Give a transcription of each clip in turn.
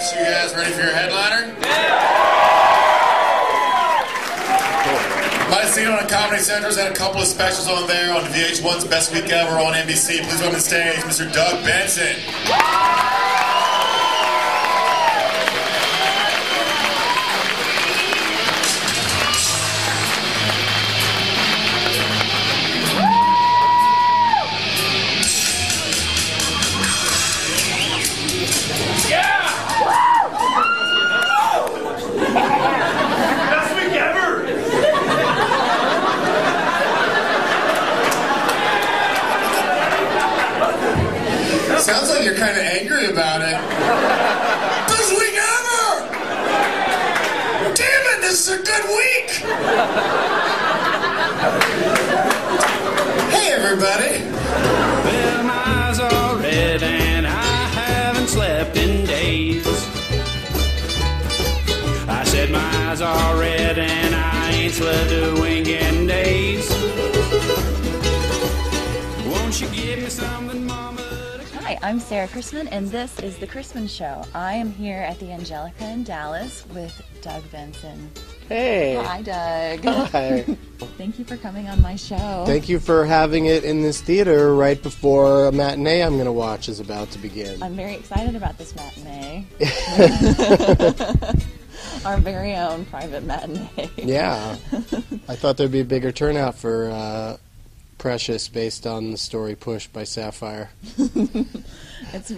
stage. You guys ready for your headliner? Might have seen it on Comedy Central's had a couple of specials on there on VH1's Best Week Ever on NBC. Please welcome to the stage, Mr. Doug Benson. Sounds like you're kind of angry about it. Best week ever! Damn it, this is a good week! Hey, everybody. Well, my eyes are red and I haven't slept in days. I said my eyes are red and I ain't slept a wink in days. Won't you give me something, Mama? Hi, I'm Sarah Crisman, and this is The Crisman Show. I am here at the Angelika Dallas with Doug Benson. Hey. Hi, Doug. Hi. Thank you for coming on my show. Thank you for having it in this theater right before a matinee I'm going to watch is about to begin. I'm very excited about this matinee. Our very own private matinee. Yeah. I thought there'd be a bigger turnout for Precious based on the story Push by Sapphire.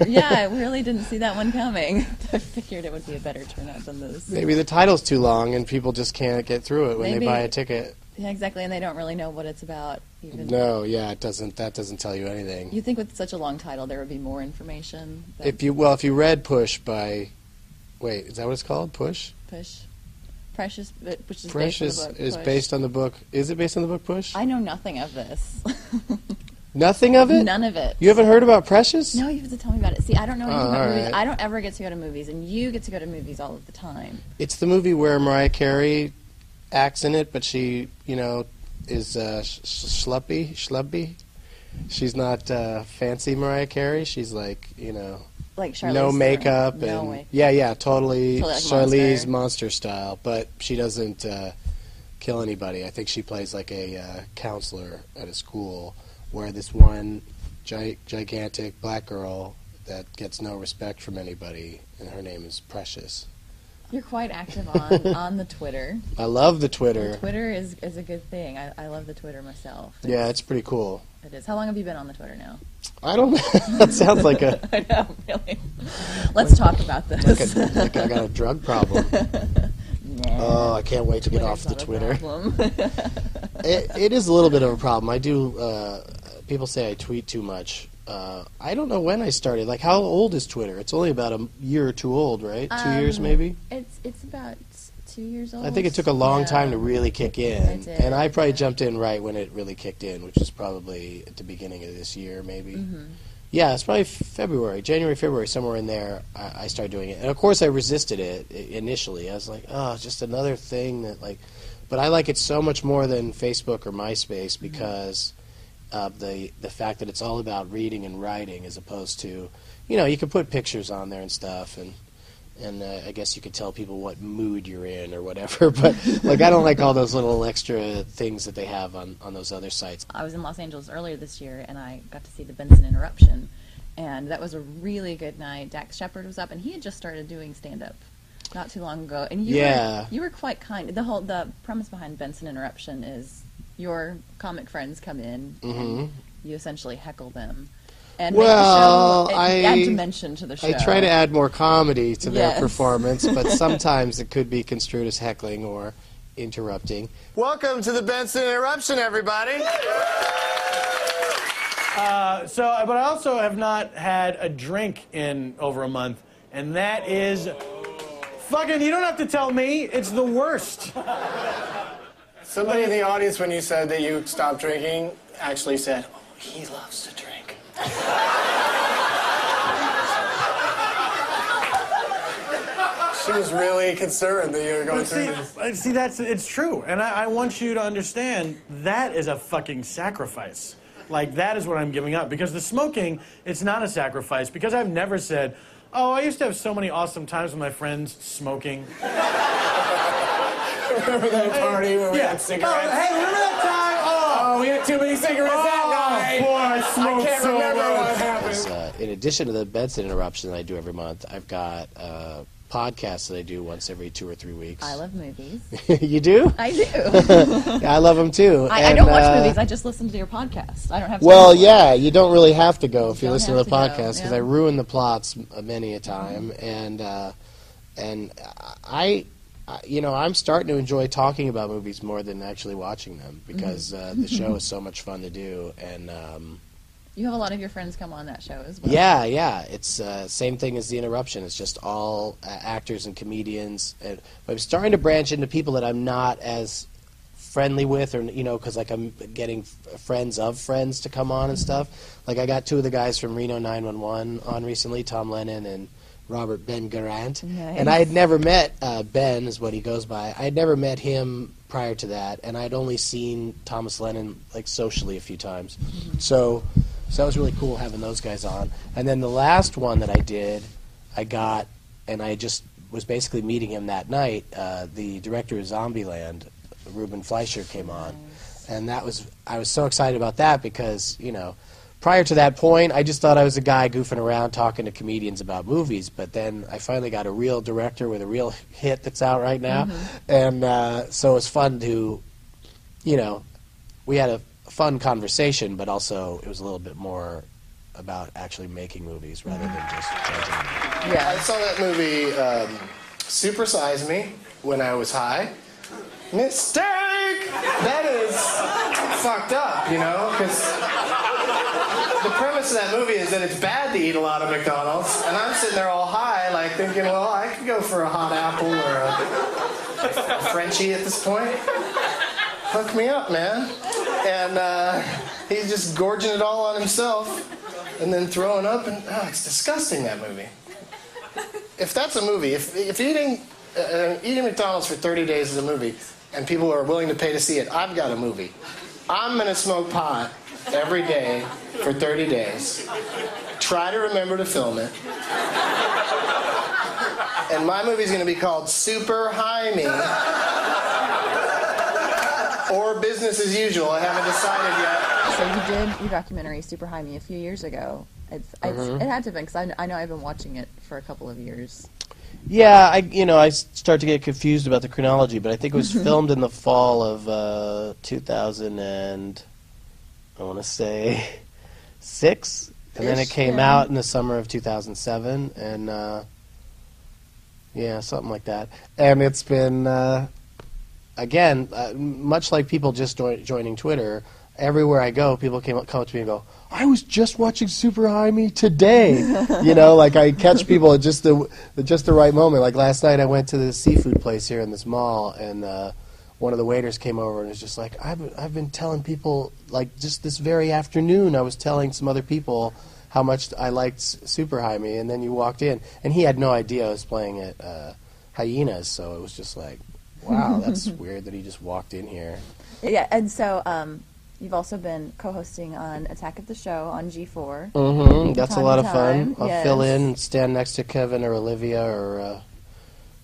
Yeah, I really didn't see that one coming. I figured it would be a better turnout than this. Maybe the title's too long and people just can't get through it when they buy a ticket. Yeah, exactly, and they don't really know what it's about. Even. No, yeah, it doesn't. That doesn't tell you anything. You think with such a long title there would be more information? If you read Push by, wait, is that what it's called? Push. Precious, which is Precious based on the book. is based on the book. Is it based on the book Push? I know nothing of this. Nothing of it? None of it. You haven't heard about Precious? No, you have to tell me about it. See, I don't know anything about movies. Right. I don't ever get to go to movies, and you get to go to movies all of the time. It's the movie where Mariah Carey acts in it, but she, is schluppy. She's not fancy Mariah Carey. She's like, like Charlize no makeup Theron. and yeah, totally like Charlize monster style. But she doesn't kill anybody. I think she plays like a counselor at a school where this one gigantic black girl that gets no respect from anybody, and her name is Precious. You're quite active on the Twitter. I love the Twitter. The Twitter is a good thing. I love the Twitter myself. Yeah, it's pretty cool. It is. How long have you been on the Twitter now? I don't know. That sounds like a... I know, really. Let's talk about this. Like I got a drug problem. Nah. Oh, I can't wait to get off the Twitter. It is a little bit of a problem. I do... people say I tweet too much. I don't know when I started. Like, how old is Twitter? It's only about a year or two old, right? 2 years, maybe? It's about 2 years old. I think it took a long time to really kick in. It did. And I probably jumped in right when it really kicked in, which is probably at the beginning of this year, maybe. Mm-hmm. Yeah, it's probably January, February, somewhere in there, I started doing it. And, of course, I resisted it initially. I was like, oh, just another thing that, like... But I like it so much more than Facebook or MySpace because... the fact that it's all about reading and writing as opposed to, you can put pictures on there and stuff, and I guess you could tell people what mood you're in or whatever, but like I don't like all those little extra things that they have on those other sites. I was in Los Angeles earlier this year, and I got to see the Benson Interruption, and that was a really good night. Dax Shepard was up, and he had just started doing stand-up not too long ago, and you were quite kind. The premise behind Benson Interruption is your comic friends come in and you essentially heckle them and make the show, add dimension to the show. I try to add more comedy to their performance, but sometimes it could be construed as heckling or interrupting. Welcome to the Benson Interruption, everybody. But I also have not had a drink in over a month, and that is fucking, you don't have to tell me, it's the worst. Somebody in the audience, when you said that you stopped drinking, actually said, oh, he loves to drink. She was really concerned that you were going through this. See, it's true. And I want you to understand that is a fucking sacrifice. Like, that is what I'm giving up. Because the smoking, it's not a sacrifice. Because I've never said, Oh, I used to have so many awesome times with my friends smoking. Remember that party where we had cigarettes? Oh, hey, remember that time? Oh, we had too many cigarettes that night. Boy, I smoked I can't so remember much. what happened. In addition to the Benson interruption that I do every month, I've got podcasts that I do once every 2 or 3 weeks. I love movies. You do? I do. Yeah, I love them too. I don't watch movies. I just listen to your podcast. I don't have. Well, time for it. yeah, you don't really have to go if you Don't listen to have the to go, podcast because yeah. I ruin the plots many a time, and I'm starting to enjoy talking about movies more than actually watching them because the show is so much fun to do, and You have a lot of your friends come on that show as well. yeah, it's same thing as The Interruption. It's just all actors and comedians. And I'm starting to branch into people that I'm not as friendly with, or because like I'm getting friends of friends to come on and stuff. Like I got 2 of the guys from Reno 911 on recently, Tom Lennon and Robert Ben Garant. Nice. And I had never met Ben, is what he goes by. I had never met him prior to that, and I'd only seen Thomas Lennon like socially a few times. So that was really cool having those guys on. And then the last one that I did, and I just was basically meeting him that night. The director of Zombieland, Ruben Fleischer, came on, and I was so excited about that because prior to that point, I just thought I was a guy goofing around talking to comedians about movies. But then I finally got a real director with a real hit that's out right now, and so it was fun to, we had a fun conversation, but also it was a little bit more about actually making movies rather than just judging them. Yeah, I saw that movie, Super Size Me, when I was high. Mistake! That is fucked up, because the premise of that movie is that it's bad to eat a lot of McDonald's, and I'm sitting there all high, like thinking, well, I could go for a hot apple or a Frenchie at this point. Hook me up, man. And he's just gorging it all on himself and then throwing up, and it's disgusting, that movie. If that's a movie, if eating McDonald's for 30 days is a movie and people are willing to pay to see it, I've got a movie. I'm going to smoke pot every day for 30 days. Try to remember to film it. And my movie's going to be called Super High Me. Or Business as Usual. I haven't decided yet. So you did your documentary Super High Me a few years ago. It had to have been, because I know I've been watching it for a couple of years. Yeah, I start to get confused about the chronology, but I think it was filmed in the fall of 2000 and I want to say 6, and then it came out in the summer of 2007, and something like that. And it's been again, much like people just joining Twitter, everywhere I go, people come up to me and go, I was just watching Super High Me today. Like I catch people at just the right moment. Like last night I went to the seafood place here in this mall, and one of the waiters came over and was just like, I've been telling people, like just this very afternoon I was telling some other people how much I liked Super High Me, and then you walked in, and he had no idea I was playing at Hyenas, so it was just like, wow, that's weird that he just walked in here. Yeah, and so you've also been co-hosting on Attack of the Show on G4. That's a lot of fun. I'll fill in and stand next to Kevin or Olivia or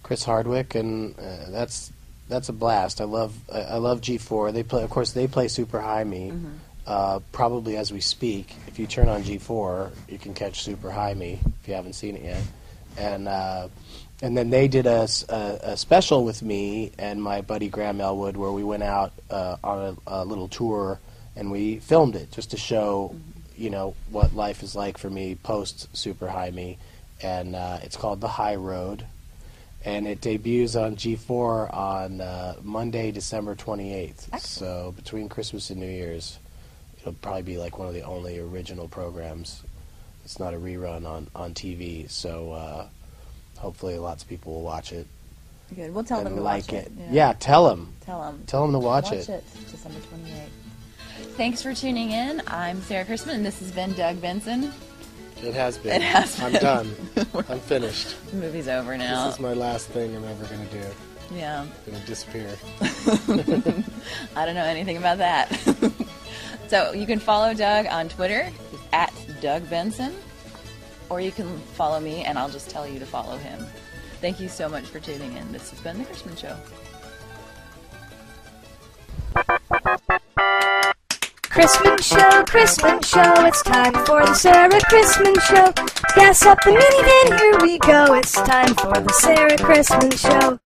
Chris Hardwick, and that's a blast. I love G4. They play Super High Me. Probably as we speak. If you turn on G4, you can catch Super High Me if you haven't seen it yet. And then they did a special with me and my buddy Graham Elwood where we went out on a little tour and we filmed it just to show, what life is like for me post Super High Me. And it's called The High Road. And it debuts on G4 on Monday, December 28th. Excellent. So between Christmas and New Year's, it'll probably be like one of the only original programs. It's not a rerun on TV. So hopefully lots of people will watch it. Good. We'll tell them to like watch it. Yeah, tell them. Tell them. Tell them to watch it. Watch it, December 28th. Thanks for tuning in. I'm Sarah Crisman, and this has been Doug Benson. It has been. It has been. I'm done. I'm finished. The movie's over now. This is my last thing I'm ever going to do. Yeah. I'm going to disappear. I don't know anything about that. So you can follow Doug on Twitter at Doug Benson, or you can follow me, and I'll just tell you to follow him. Thank you so much for tuning in. This has been The Crisman Show. Crisman Show, it's time for the Sarah Crisman Show. Gas up the minivan, here we go, it's time for the Sarah Crisman Show.